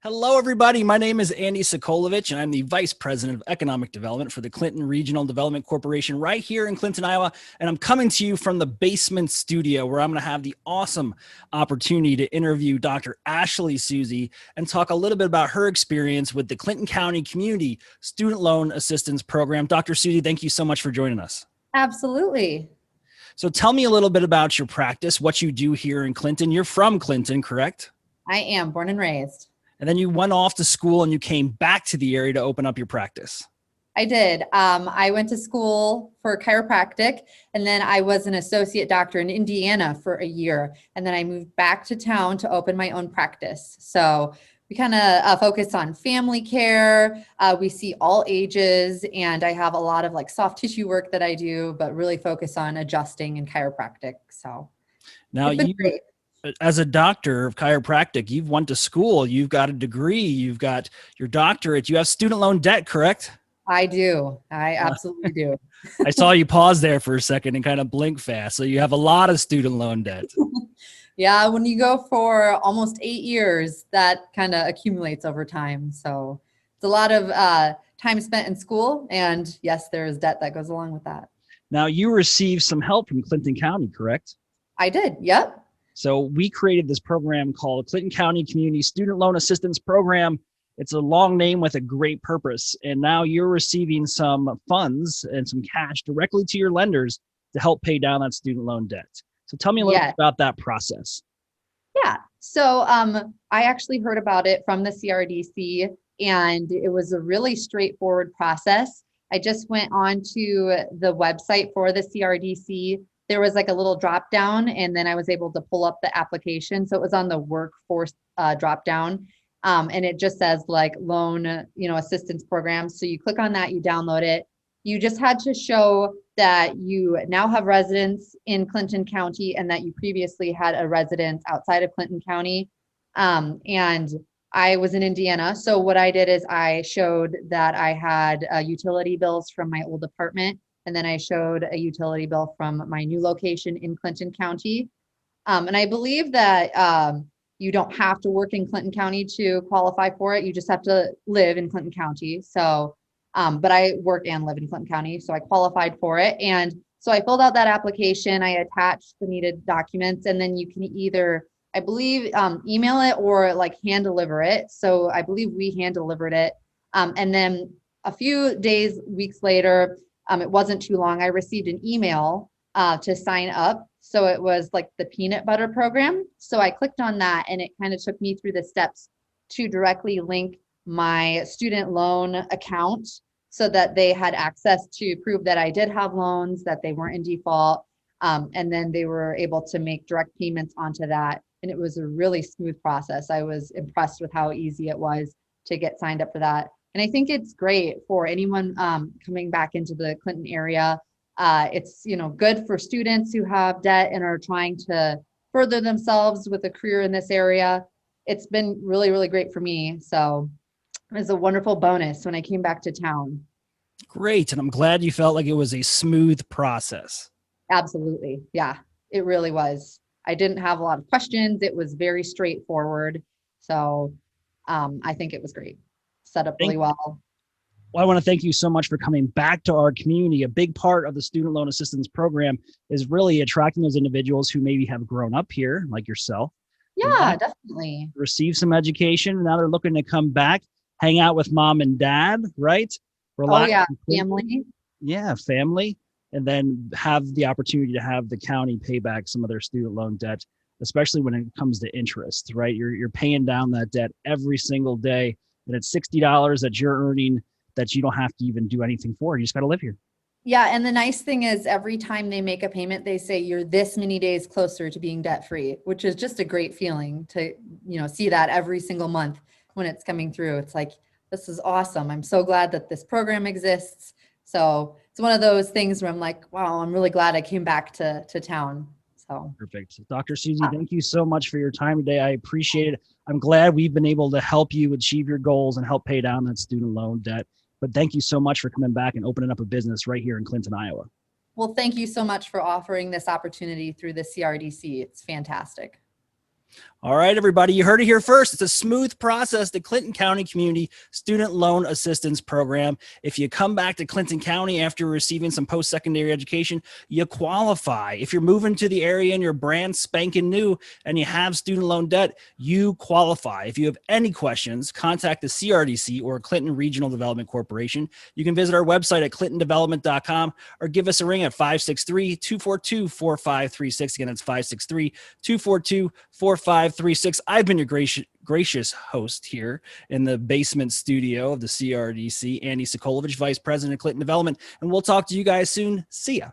Hello, everybody. My name is Andy Sokolovich, and I'm the Vice President of Economic Development for the Clinton Regional Development Corporation right here in Clinton, Iowa. And I'm coming to you from the basement studio where I'm going to have the awesome opportunity to interview Dr. Ashley Susie and talk a little bit about her experience with the Clinton County Community Student Loan Assistance Program. Dr. Susie, thank you so much for joining us. Absolutely. So tell me a little bit about your practice, what you do here in Clinton. You're from Clinton, correct? I am born and raised. And then you went off to school and you came back to the area to open up your practice. I did. I went to school for chiropractic, and then I was an associate doctor in Indiana for a year. And then I moved back to town to open my own practice. So we kind of focus on family care. We see all ages, and I have a lot of like soft tissue work that I do, but really focus on adjusting and chiropractic. So now you, as a doctor of chiropractic, you've went to school, you've got a degree, you've got your doctorate, you have student loan debt, correct? I do. I absolutely do. I saw you pause there for a second and kind of blink fast. So you have a lot of student loan debt. Yeah, when you go for almost 8 years, that kind of accumulates over time. So it's a lot of time spent in school. And yes, there is debt that goes along with that. Now, you received some help from Clinton County, correct? I did. Yep. So we created this program called Clinton County Community Student Loan Assistance Program. It's a long name with a great purpose. And now you're receiving some funds and some cash directly to your lenders to help pay down that student loan debt. So tell me a little bit about that process. Yeah. So I actually heard about it from the CRDC, and it was a really straightforward process. I just went on to the website for the CRDC. There was like a little drop down, and then I was able to pull up the application. So it was on the workforce drop down. And it just says like loan, assistance program. So you click on that, you download it. You just had to show that you now have residence in Clinton County and that you previously had a residence outside of Clinton County. And I was in Indiana. So what I did is I showed that I had utility bills from my old apartment. And then I showed a utility bill from my new location in Clinton County. And I believe that you don't have to work in Clinton County to qualify for it. You just have to live in Clinton County. So, but I work and live in Clinton County, so I qualified for it. And so I filled out that application. I attached the needed documents, and then you can either, I believe, email it or like hand deliver it. So I believe we hand delivered it. And then a few days, weeks later, it wasn't too long, I received an email to sign up. So it was like the peanut butter program. So I clicked on that, and it kind of took me through the steps to directly link my student loan account so that they had access to prove that I did have loans, that they weren't in default. And then they were able to make direct payments onto that. And it was a really smooth process. I was impressed with how easy it was to get signed up for that. And I think it's great for anyone coming back into the Clinton area. It's good for students who have debt and are trying to further themselves with a career in this area. It's been really, really great for me. So it was a wonderful bonus when I came back to town. Great. And I'm glad you felt like it was a smooth process. Absolutely. Yeah, it really was. I didn't have a lot of questions. It was very straightforward. So I think it was great. Set up really well. Well, I want to thank you so much for coming back to our community. A big part of the student loan assistance program is really attracting those individuals who maybe have grown up here, like yourself. Yeah, definitely. Receive some education. Now they're looking to come back, hang out with mom and dad, right? Relax. Oh, yeah, family. Yeah, family. And then have the opportunity to have the county pay back some of their student loan debt, especially when it comes to interest, right? You're paying down that debt every single day. And it's $60 that you're earning that you don't have to even do anything for. You just got to live here. Yeah. And the nice thing is every time they make a payment, they say you're this many days closer to being debt free, which is just a great feeling to, see that every single month when it's coming through. It's like, this is awesome. I'm so glad that this program exists. So it's one of those things where I'm like, wow, I'm really glad I came back to town. So perfect. Dr. Susie, thank you so much for your time today. I appreciate it. I'm glad we've been able to help you achieve your goals and help pay down that student loan debt. But thank you so much for coming back and opening up a business right here in Clinton, Iowa. Well, thank you so much for offering this opportunity through the CRDC. It's fantastic. All right, everybody, you heard it here first. It's a smooth process, the Clinton County Community Student Loan Assistance Program. If you come back to Clinton County after receiving some post-secondary education, you qualify. If you're moving to the area and you're brand spanking new and you have student loan debt, you qualify. If you have any questions, contact the CRDC or Clinton Regional Development Corporation. You can visit our website at clintondevelopment.com or give us a ring at 563-242-4536. Again, that's 563-242-4536. I've been your gracious host here in the basement studio of the CRDC, Andy Sokolovich, Vice President of Clinton Development, and we'll talk to you guys soon. See ya.